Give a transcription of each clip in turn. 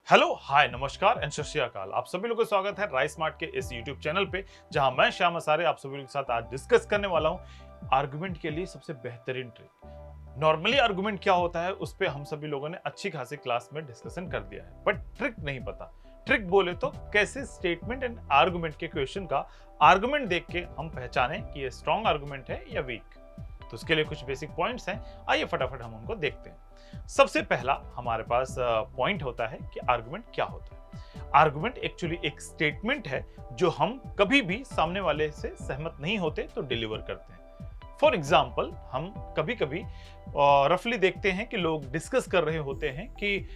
Hello hi नमस्कार and सत श्री अकाल। आप सभी लोगों का स्वागत है राइस स्मार्ट के इस यूट्यूब चैनल पे, जहां मैं श्याम असारे आप सभी लोगों के साथ आज डिस्कस करने वाला हूं आर्गुमेंट के लिए सबसे बेहतरीन ट्रिक। नॉर्मली आर्गुमेंट क्या होता है उस पे हम सभी लोगों ने अच्छी खासी क्लास में डिस्कशन कर दिया है, बट ट्रिक नहीं पता। ट्रिक बोले तो कैसे स्टेटमेंट एंड आर्गुमेंट के क्वेश्चन का आर्गुमेंट देख के हम पहचाने कि ये स्ट्रॉन्ग आर्गुमेंट है या वीक। तो उसके लिए कुछ बेसिक पॉइंट्स हैं, आइए फटाफट हम उनको देखते हैं। सबसे पहला हमारे पास पॉइंट होता है कि आर्गुमेंट क्या होता है। आर्गुमेंट एक्चुअली एक स्टेटमेंट है जो हम कभी भी सामने वाले से सहमत नहीं होते तो डिलीवर करते हैं। फॉर एग्जाम्पल, हम कभी कभी रफली देखते हैं कि लोग डिस्कस कर रहे होते हैं कि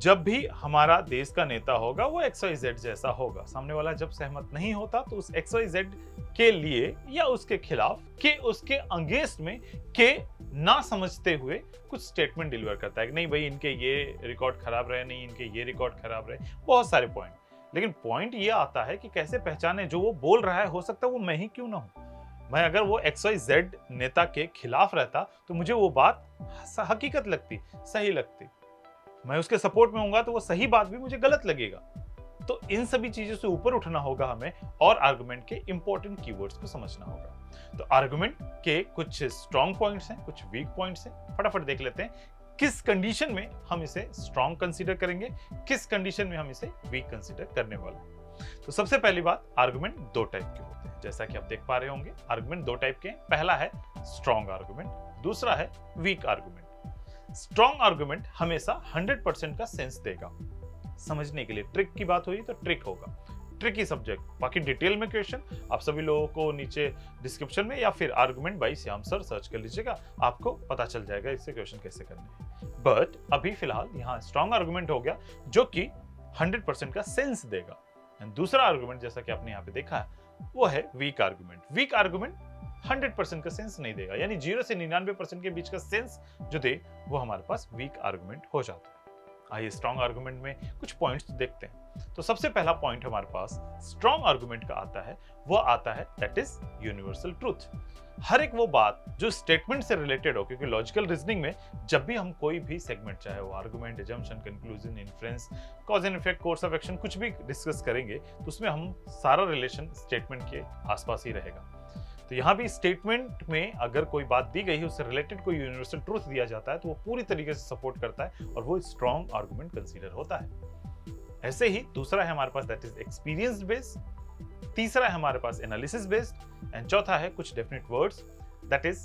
जब भी हमारा देश का नेता होगा वो XYZ जैसा होगा। सामने वाला जब सहमत नहीं होता तो उस XYZ के लिए या उसके खिलाफ के उसके अगेंस्ट में के ना समझते हुए कुछ स्टेटमेंट डिलीवर करता है कि नहीं भाई इनके ये रिकॉर्ड खराब रहे, नहीं इनके ये रिकॉर्ड खराब रहे, बहुत सारे पॉइंट। लेकिन पॉइंट ये आता है कि कैसे पहचाने जो वो बोल रहा है, हो सकता है वो मैं ही क्यों ना हूं। मैं अगर वो XYZ नेता के खिलाफ रहता तो मुझे वो बात हकीकत लगती, सही लगती। मैं उसके सपोर्ट में होऊंगा तो वो सही बात भी मुझे गलत लगेगा। तो इन सभी चीजों से ऊपर उठना होगा हमें और आर्गुमेंट के इंपॉर्टेंट कीवर्ड्स को समझना होगा। तो आर्गुमेंट के कुछ स्ट्रॉन्ग पॉइंट्स हैं, कुछ वीक पॉइंट्स हैं। फटाफट देख लेते हैं किस कंडीशन में हम इसे स्ट्रॉन्ग कंसीडर करेंगे, किस कंडीशन में हम इसे वीक कंसीडर करने वाले। तो सबसे पहली बात, आर्गुमेंट दो टाइप के होते हैं। जैसा कि आप देख पा रहे होंगे, आर्गुमेंट दो टाइप के हैं। पहला है स्ट्रॉन्ग आर्गुमेंट, दूसरा है वीक आर्गुमेंट। स्ट्रॉन्ग आर्गुमेंट हमेशा 100% का सेंस देगा। समझने के लिए ट्रिक की बात हुई तो ट्रिक होगा, ट्रिकी सब्जेक्ट। बाकी डिटेल में क्वेश्चन आप सभी लोगों को नीचे डिस्क्रिप्शन में या फिर argument by Shyam sir search कर लीजिएगा, आपको पता चल जाएगा इससे क्वेश्चन कैसे करने हैं। बट अभी फिलहाल यहाँ स्ट्रॉन्ग आर्गुमेंट हो गया जो कि 100% का सेंस देगा। एंड दूसरा आर्गुमेंट जैसा कि आपने यहाँ पे देखा है वो है वीक आर्गुमेंट। वीक आर्गुमेंट 100% का सेंस नहीं देगा, यानी 0 से 99% के बीच का सेंस जो दे वो हमारे पास वीक आर्गुमेंट हो जाता है। आइए स्ट्रॉन्ग आर्गुमेंट में कुछ पॉइंट्स देखते हैं। तो सबसे पहला पॉइंट हमारे पास स्ट्रॉन्ग आर्गुमेंट का आता है, वो आता है दैट इज यूनिवर्सल ट्रूथ। हर एक वो बात जो स्टेटमेंट से रिलेटेड हो, क्योंकि लॉजिकल रीजनिंग में जब भी हम कोई भी सेगमेंट, चाहे वो argument, assumption, conclusion, inference, cause and effect, course of action, कुछ भी डिस्कस करेंगे तो उसमें हम सारा रिलेशन स्टेटमेंट के आसपास ही रहेगा। तो यहाँ भी स्टेटमेंट में अगर कोई बात दी गई है, उससे रिलेटेड कोई यूनिवर्सल ट्रूथ दिया जाता है तो वो पूरी तरीके से सपोर्ट करता है और वो स्ट्रॉन्ग आर्गुमेंट कंसीडर होता है। ऐसे ही दूसरा है हमारे पास दैट इज एक्सपीरियंस बेस्ड, तीसरा है हमारे पास एनालिसिस बेस्ड, एंड चौथा है कुछ definite words that is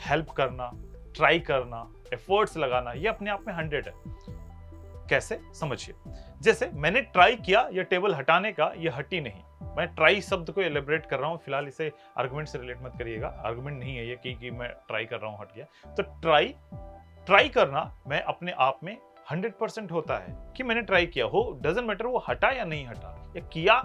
help करना, ट्राई करना, एफर्ट्स लगाना। ये अपने आप में 100 है। कैसे समझिए, जैसे मैंने ट्राई किया ये टेबल हटाने का, ये हटी नहीं। मैं ट्राई शब्द को एलिब्रेट कर रहा हूं, फिलहाल इसे आर्गुमेंट से रिलेट मत करिएगा, आर्गुमेंट नहीं है ये कि मैं ट्राई कर रहा हूं हट गया। तो ट्राई करना मैं अपने आप में 100% होता है कि मैंने ट्राई किया हो, डजंट मैटर वो हटा या नहीं हटा, या किया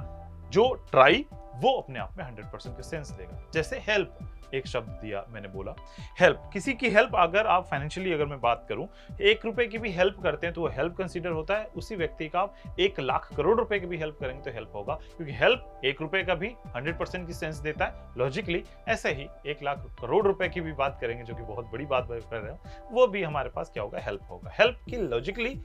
जो ट्राई वो अपने आप में 100% का सेंस देगा। जैसे हेल्प, एक शब्द दिया मैंने बोला हेल्प, किसी की हेल्प, अगर आप फाइनेंशियली अगर मैं बात करूं, 1 रुपए की भी हेल्प करते हैं तो वो हेल्प कंसीडर होता है। उसी व्यक्ति का आप 1 लाख करोड़ रुपए की भी हेल्प करेंगे तो हेल्प होगा, क्योंकि हेल्प 1 रुपए का भी 100% की सेंस देता है लॉजिकली। ऐसे ही 1 लाख करोड़ रुपए की भी बात करेंगे जो कि बहुत बड़ी बात कर रहे हो, वो भी हमारे पास क्या होगा, हेल्प होगा। हेल्प की लॉजिकली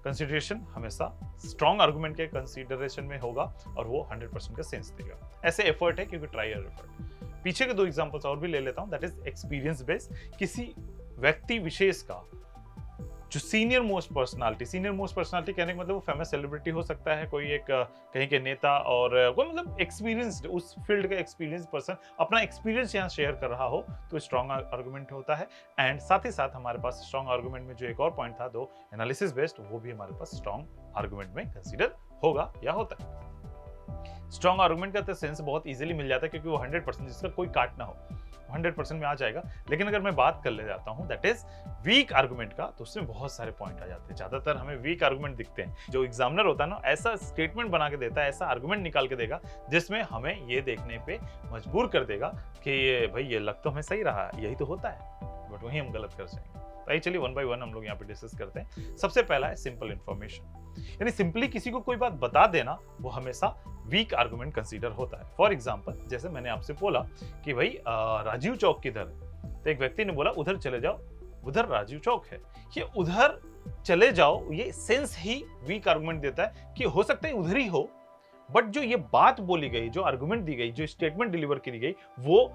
कंसिडरेशन हमेशा स्ट्रॉन्ग आर्गुमेंट के कंसिडरेशन में होगा और वो 100% का सेंस देगा। ऐसे एफर्ट है क्योंकि ट्राई और एफर्ट। पीछे के 2 एग्जांपल्स और भी ले लेता हूं, दैट इज एक्सपीरियंस बेस्ड। किसी व्यक्ति विशेष का जो सीनियर मोस्ट पर्सनालिटी कहने का मतलब वो फेमस सेलिब्रिटी हो सकता है, कोई एक कहीं के नेता, और कोई मतलब एक्सपीरियंस्ड, उस फील्ड का एक्सपीरियंस पर्सन अपना एक्सपीरियंस यहाँ शेयर कर रहा हो तो स्ट्रॉन्ग आर्गुमेंट होता है। एंड साथ ही साथ हमारे पास स्ट्रॉन्ग आर्गुमेंट में जो एक और पॉइंट था दो एनालिसिस बेस्ड, वो भी हमारे पास स्ट्रॉन्ग आर्गुमेंट में कंसीडर होगा या होता है। स्ट्रॉन्ग आर्गुमेंट का तो सेंस बहुत इजीली मिल जाता है क्योंकि वो 100% जिसका कोई काट ना हो, 100% में आ जाएगा। लेकिन अगर मैं बात कर ले जाता हूं दैट इज वीक आर्गुमेंट का, तो उसमें बहुत सारे पॉइंट आ जाते हैं। ज्यादातर हमें वीक आर्गुमेंट दिखते हैं। जो एग्जामिनर होता है ना, ऐसा स्टेटमेंट बना के देता है, ऐसा आर्गुमेंट निकाल के देगा जिसमें हमें ये देखने पे मजबूर कर देगा कि ये भाई ये लग तो हमें सही रहा है, यही तो होता है, बट वही हम गलत कर जाएंगे। तो आइए चलिए 1 by 1 हम लोग यहाँ पे डिस्कस करते हैं। सबसे पहला है सिंपल इंफॉर्मेशन, यानी सिंपली किसी को कोई बात बता देना, वो हमेशा वीक आर्गुमेंट कंसीडर होता है। फॉर एग्जांपल, जैसे मैंने आपसे बोला कि भाई राजीव चौक किधर है, तो एक व्यक्ति ने बोला उधर चले जाओ, उधर राजीव चौक है। ये उधर चले जाओ, ये सेंस ही वीक आर्गुमेंट देता है कि हो सकता है उधर ही हो, बट जो ये बात बोली गई, जो आर्गुमेंट दी गई, जो स्टेटमेंट डिलीवर की गई, वो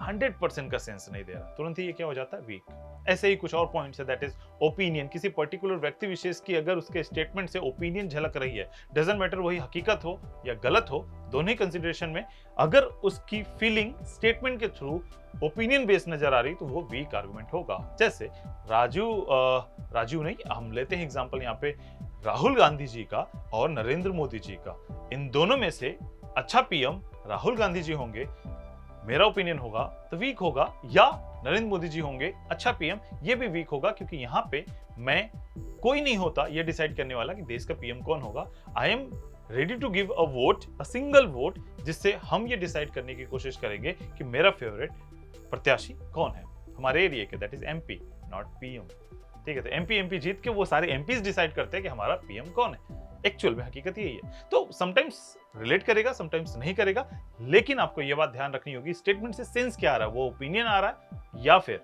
100% का सेंस नहीं दे रहा, तुरंत ही ये क्या हो जाता है, वीक। ऐसे ही कुछ और पॉइंट्स है, दैट इज ओपिनियन। किसी पर्टिकुलर व्यक्ति विशेष की अगर उसके स्टेटमेंट से ओपिनियन झलक रही है, डजंट मैटर वही हकीकत हो या गलत हो, दोनों ही कंसिडरेशन में अगर उसकी फीलिंग स्टेटमेंट के थ्रू ओपिनियन बेस्ड नजर आ रही तो वो वीक आर्गुमेंट होगा। जैसे राजू नहीं, हम लेते हैं एग्जांपल यहाँ पे राहुल गांधी जी का और नरेंद्र मोदी जी का। इन दोनों में से अच्छा पीएम राहुल गांधी जी होंगे, मेरा ओपिनियन होगा तो वीक होगा, या नरेंद्र मोदी जी होंगे अच्छा पीएम, ये भी वीक होगा, क्योंकि यहां पे मैं कोई नहीं होता ये डिसाइड करने वाला कि देश का पीएम कौन होगा। I am ready to give a vote, a single vote, जिससे हम ये डिसाइड करने की कोशिश करेंगे कि मेरा फेवरेट प्रत्याशी कौन है हमारे एरिया के, that is MP, not PM. ठीक है, तो एमपी जीत के वो सारे एमपीज डिसाइड करते हैं कि हमारा पीएम कौन है। एक्चुअल में हकीकत यही है। तो समटाइम्स रिलेट करेगा, समटाइम्स नहीं करेगा, लेकिन आपको यह बात ध्यान रखनी होगी स्टेटमेंट से सेंस क्या आ रहा है, वो ओपिनियन आ रहा है या फिर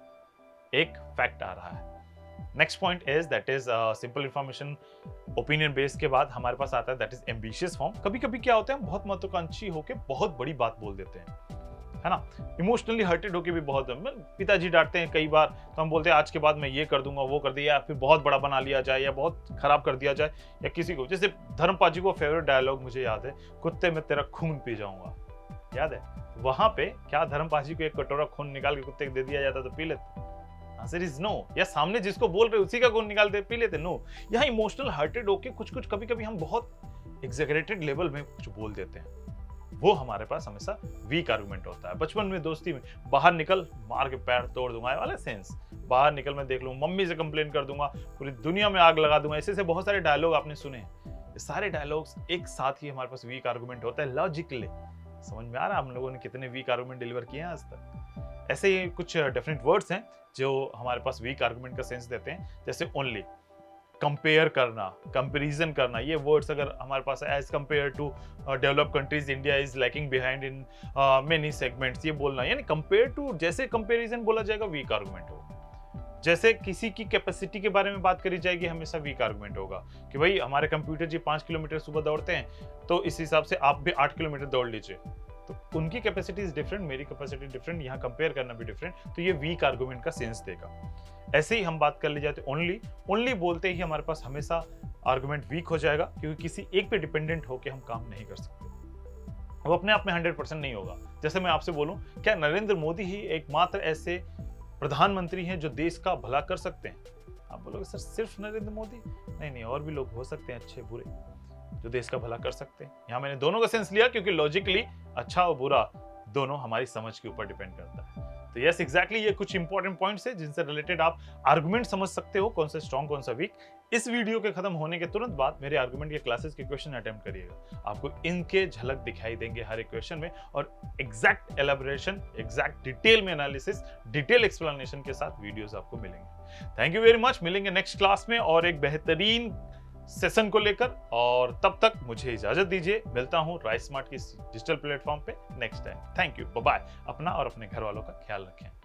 एक फैक्ट आ रहा है। Next point is that is simple information. Opinion base के बाद हमारे पास आता है दैट इज एम्बिशियस फॉर्म। कभी कभी क्या होता है, हम बहुत महत्वाकांक्षी होकर बहुत बड़ी बात बोल देते हैं, है ना, इमोशनली हर्टेड होके भी बहुत। पिताजी डांटते हैं कई बार, तो हम बोलते हैं आज के बाद मैं ये कर दूंगा, वो कर दिया, या फिर बहुत बड़ा बना लिया जाए या बहुत खराब कर दिया जाए, या किसी को, जैसे धर्मपाल जी को फेवरेट डायलॉग मुझे याद है, कुत्ते में तेरा खून पी जाऊंगा, याद है? वहां पे क्या धर्मपाल जी को एक कटोरा खून निकाल के कुत्ते को दे दिया जाता तो पी लेते? Answer is no. या सामने जिसको बोल रहे उसी का खून निकाल दे, पी लेते? नो। यहाँ इमोशनल हर्टेड होके कुछ कभी कभी हम बहुत एग्जैगरेटेड लेवल में कुछ बोल देते हैं, वो हमारे पास हमेशा वीक आर्गुमेंट होता है। बचपन में दोस्ती में बाहर निकल मार के पैर तोड़ दूंगा वाला सेंस, बाहर निकल मैं देख लूँ मम्मी से कंप्लेन कर दूंगा, पूरी दुनिया में आग लगा दूंगा, ऐसे बहुत सारे डायलॉग आपने सुने हैं। सारे डायलॉग्स एक साथ ही हमारे पास वीक आर्गुमेंट होता है लॉजिकली। समझ में आ रहा है हम लोगों ने कितने वीक आर्गुमेंट डिलीवर किए हैं आज तक? ऐसे ही कुछ डिफरेंट वर्ड्स हैं जो हमारे पास वीक आर्गुमेंट का सेंस देते हैं, जैसे ओनली, कंपेयर करना, कंपैरिजन करना। ये वर्ड्स अगर हमारे पास as compare to developed countries India is lacking behind in many segments, ये बोलना, यानी कंपेयर टू, जैसे कंपैरिजन बोला जाएगा वीक आर्गुमेंट होगा। जैसे किसी की कैपेसिटी के बारे में बात करी जाएगी, हमेशा वीक आर्गुमेंट होगा कि भाई हमारे कंप्यूटर जी 5 किलोमीटर सुबह दौड़ते हैं, तो इस हिसाब से आप भी 8 किलोमीटर दौड़ लीजिए। तो उनकी कैपेसिटी इज डिफरेंट, मेरी कैपेसिटी डिफरेंट, यहाँ कंपेयर करना भी डिफरेंट, तो ये वीक आर्गुमेंट का सेंस देगा। ऐसे ही हम बात कर ली जाती ओनली बोलते ही हमारे पास हमेशा आर्गुमेंट वीक हो जाएगा, क्योंकि किसी एक पे डिपेंडेंट होकर हम काम नहीं कर सकते, वो अपने आप में 100% नहीं होगा। जैसे मैं आपसे बोलूं, क्या नरेंद्र मोदी ही एकमात्र ऐसे प्रधानमंत्री हैं जो देश का भला कर सकते हैं? आप बोलोगे सर सिर्फ नरेंद्र मोदी? नहीं, और भी लोग हो सकते हैं अच्छे बुरे जो देश का भला कर सकते हैं। यहाँ मैंने दोनों का सेंस लिया, क्योंकि लॉजिकली अच्छा और बुरा दोनों हमारी समझ के ऊपर डिपेंड करता है। तो यस एग्जैक्टली, ये कुछ इंपॉर्टेंट पॉइंट्स है जिनसे रिलेटेड आप आर्गुमेंट समझ सकते हो, कौन सा स्ट्रॉन्ग कौन सा वीक। इस वीडियो के खत्म होने के तुरंत बाद मेरे आर्गुमेंट के क्लासेस के क्वेश्चन अटेम्प्ट करिएगा, आपको इनके झलक दिखाई देंगे हर एक क्वेश्चन में, और एग्जैक्ट एलैबोरेशन, एग्जैक्ट डिटेल में एनालिसिस, डिटेल एक्सप्लेनेशन के साथ वीडियोस आपको मिलेंगे। Thank you very much. मिलेंगे नेक्स्ट क्लास में और एक बेहतरीन सेशन को लेकर, और तब तक मुझे इजाजत दीजिए। मिलता हूं राइस स्मार्ट की डिजिटल प्लेटफॉर्म पे next time. Thank you, bye bye. अपना और अपने घर वालों का ख्याल रखें।